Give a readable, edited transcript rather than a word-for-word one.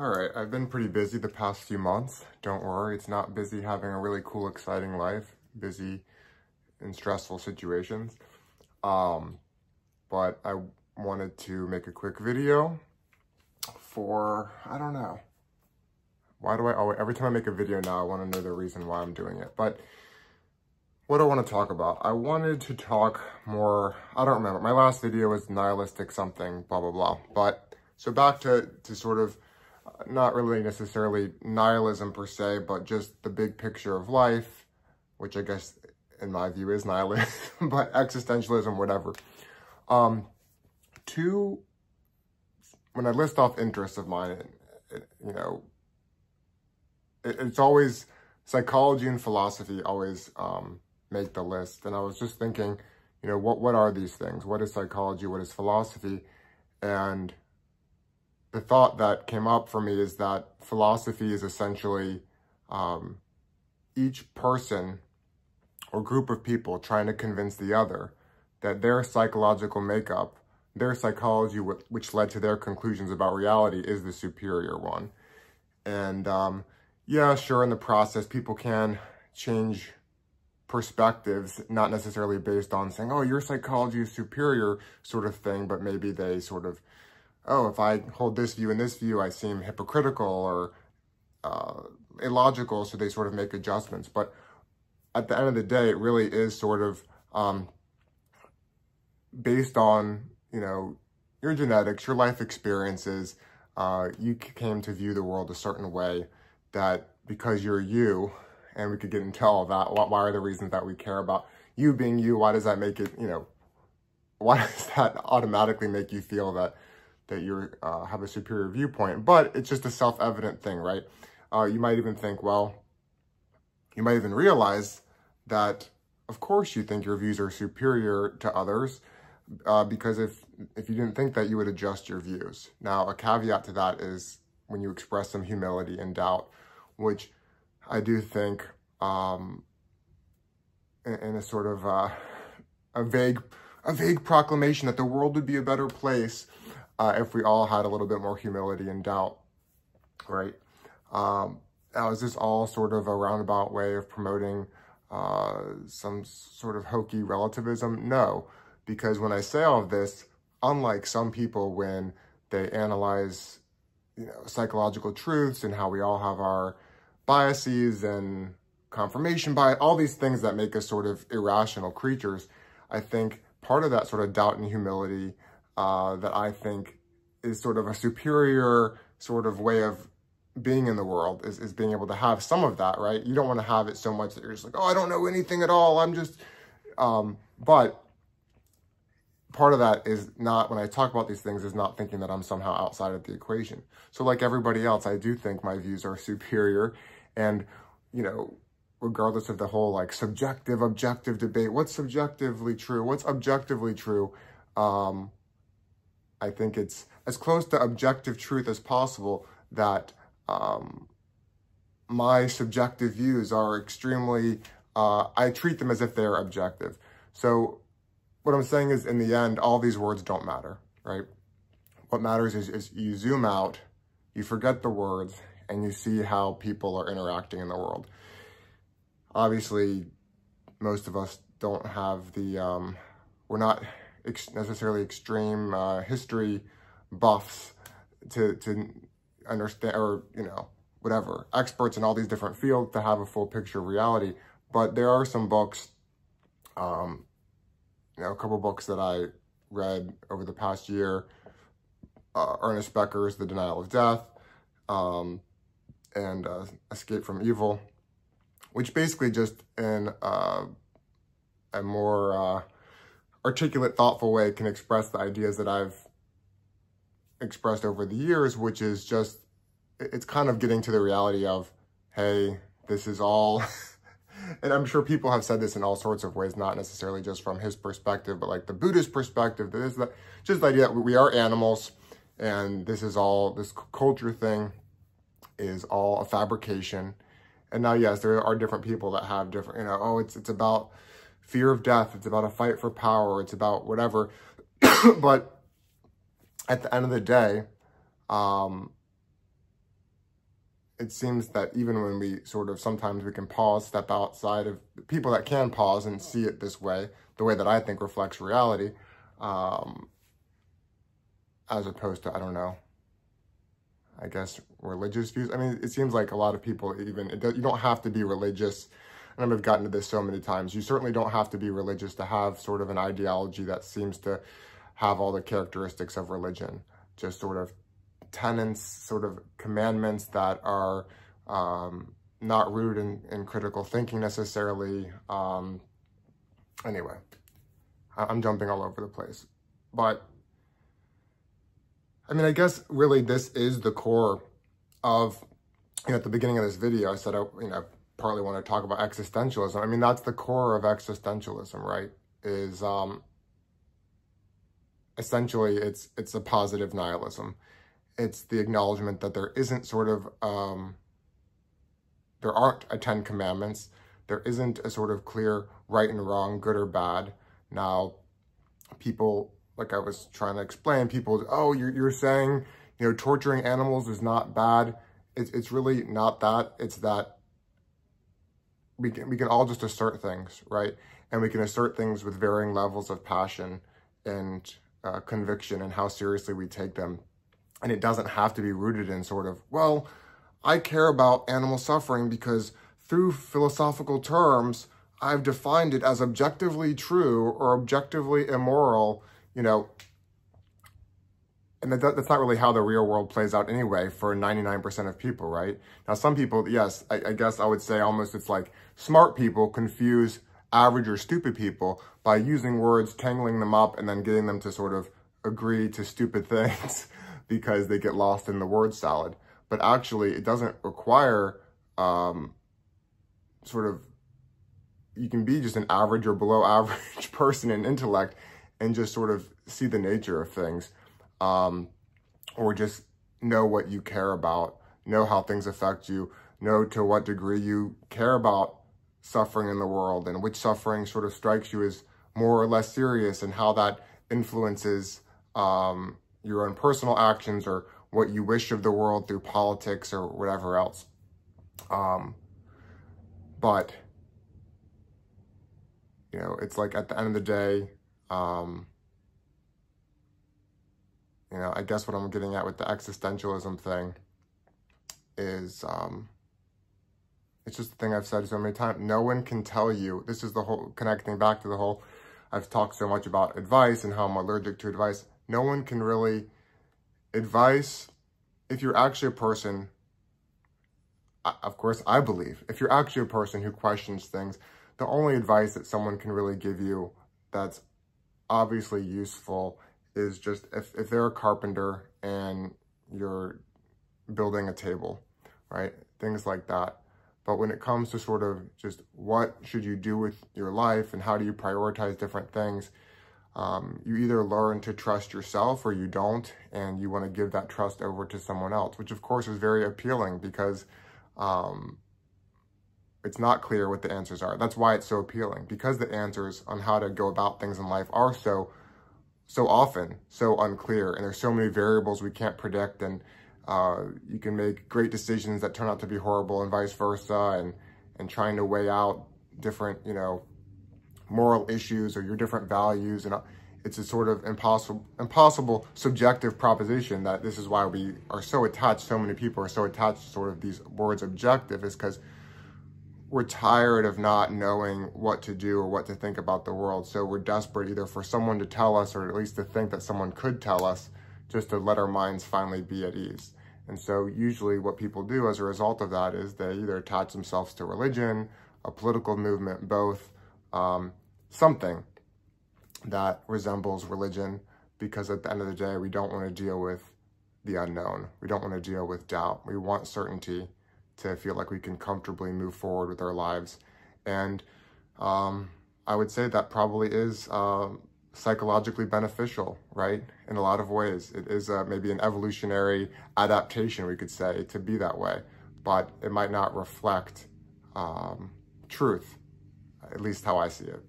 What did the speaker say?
All right, I've been pretty busy the past few months. Don't worry, it's not busy having a really cool, exciting life, busy in stressful situations. But I wanted to make a quick video for, I don't know. Why do I always, every time I make a video now, I want to know the reason why I'm doing it. But what do I want to talk about? I wanted to talk more, I don't remember. My last video was nihilistic something, blah, blah, blah. But so back to sort of, not really necessarily nihilism per se, but just the big picture of life, which I guess in my view is nihilism, but existentialism, whatever. When I list off interests of mine, it's always psychology and philosophy always make the list. And I was just thinking, what are these things? What is psychology? What is philosophy? And the thought that came up for me is that philosophy is essentially each person or group of people trying to convince the other that their psychological makeup, their psychology, which led to their conclusions about reality, is the superior one. And yeah, sure, in the process, people can change perspectives, not necessarily based on saying, oh, your psychology is superior sort of thing, but maybe they sort of, oh, if I hold this view and this view, I seem hypocritical or illogical, so they sort of make adjustments. But at the end of the day, it really is sort of based on, your genetics, your life experiences. You came to view the world a certain way that because you're you, and we could get into all of that, why are the reasons that we care about you being you? Why does that make it, why does that automatically make you feel that you have a superior viewpoint? But it's just a self-evident thing, right? You might even think, well, you might even realize that, of course, you think your views are superior to others, because if you didn't think that, you would adjust your views. Now, a caveat to that is when you express some humility and doubt, which I do think in a sort of a vague proclamation that the world would be a better place if we all had a little bit more humility and doubt, right? Now, is this all sort of a roundabout way of promoting some sort of hokey relativism? No, because when I say all of this, unlike some people when they analyze, psychological truths and how we all have our biases and confirmation bias, all these things that make us sort of irrational creatures, I think part of that sort of doubt and humility that I think is sort of a superior sort of way of being in the world is being able to have some of that, right? You don't want to have it so much that you're just like, oh, I don't know anything at all. I'm just, but part of that is not, when I talk about these things, is not thinking that I'm somehow outside of the equation. So like everybody else, I do think my views are superior. And, regardless of the whole like subjective, objective debate, what's subjectively true? What's objectively true? I think it's as close to objective truth as possible that my subjective views are extremely, I treat them as if they're objective. So what I'm saying is, in the end, all these words don't matter, right? What matters is you zoom out, you forget the words, and you see how people are interacting in the world. Obviously, most of us don't have the, we're not necessarily extreme history buffs to understand, or, whatever, experts in all these different fields to have a full picture of reality. But there are some books, a couple books that I read over the past year, Ernest Becker's The Denial of Death, and Escape from Evil, which basically just in a more articulate, thoughtful way can express the ideas that I've expressed over the years, which is just, it's kind of getting to the reality of, hey, this is all, and I'm sure people have said this in all sorts of ways, not necessarily just from his perspective, but like the Buddhist perspective, that is just the idea that we are animals, and this is all, this culture thing is all a fabrication. And now, yes, there are different people that have different, oh, it's about fear of death, it's about a fight for power, it's about whatever. But at the end of the day, it seems that even when we sort of, sometimes we can pause, step outside of people that can pause and see it this way, the way that I think reflects reality, as opposed to, I don't know, I guess religious views. I mean, it seems like a lot of people even, you don't have to be religious. And I've gotten to this so many times. You certainly don't have to be religious to have sort of an ideology that seems to have all the characteristics of religion. Just sort of tenets, sort of commandments that are not rooted in critical thinking necessarily. Anyway, I'm jumping all over the place. But, I mean, I guess really this is the core of, at the beginning of this video, I said, partly want to talk about existentialism. I mean, that's the core of existentialism, right? Is essentially it's a positive nihilism. It's the acknowledgement that there isn't sort of there aren't a 10 commandments. There isn't a sort of clear right and wrong, good or bad. Now, people, like I was trying to explain, people, oh, you're saying, torturing animals is not bad. It's really not that. It's that we can all just assert things, right? And we can assert things with varying levels of passion and conviction and how seriously we take them. And it doesn't have to be rooted in sort of, well, I care about animal suffering because through philosophical terms, I've defined it as objectively true or objectively immoral, and that's not really how the real world plays out anyway for 99% of people, right? Now, some people, yes, I guess I would say almost it's like smart people confuse average or stupid people by using words, tangling them up, and then getting them to sort of agree to stupid things because they get lost in the word salad. But actually, it doesn't require sort of, you can be just an average or below average person in intellect and just sort of see the nature of things. Or just know what you care about, know how things affect you, know to what degree you care about suffering in the world and which suffering sort of strikes you as more or less serious and how that influences your own personal actions or what you wish of the world through politics or whatever else. But, it's like at the end of the day, I guess what I'm getting at with the existentialism thing is, it's just the thing I've said so many times. No one can tell you, this is the whole, connecting back to the whole, I've talked so much about advice and how I'm allergic to advice. No one can really, advice, if you're actually a person, of course, I believe, if you're actually a person who questions things, the only advice that someone can really give you that's obviously useful is just if they're a carpenter and you're building a table, right? Things like that. But when it comes to sort of just what should you do with your life and how do you prioritize different things, you either learn to trust yourself or you don't, and you want to give that trust over to someone else, which of course is very appealing because it's not clear what the answers are. That's why it's so appealing, because the answers on how to go about things in life are so often so unclear, and there's so many variables we can't predict, and you can make great decisions that turn out to be horrible and vice versa, and trying to weigh out different, moral issues or your different values, and it's a sort of impossible subjective proposition that this is why we are so attached, so many people are so attached to sort of these words objective, is because we're tired of not knowing what to do or what to think about the world. So we're desperate either for someone to tell us, or at least to think that someone could tell us, just to let our minds finally be at ease. And so usually what people do as a result of that is they either attach themselves to religion, a political movement, both, something that resembles religion, because at the end of the day, we don't want to deal with the unknown. We don't want to deal with doubt. We want certainty to feel like we can comfortably move forward with our lives. And I would say that probably is psychologically beneficial, right? In a lot of ways. It is maybe an evolutionary adaptation, we could say, to be that way. But it might not reflect truth, at least how I see it.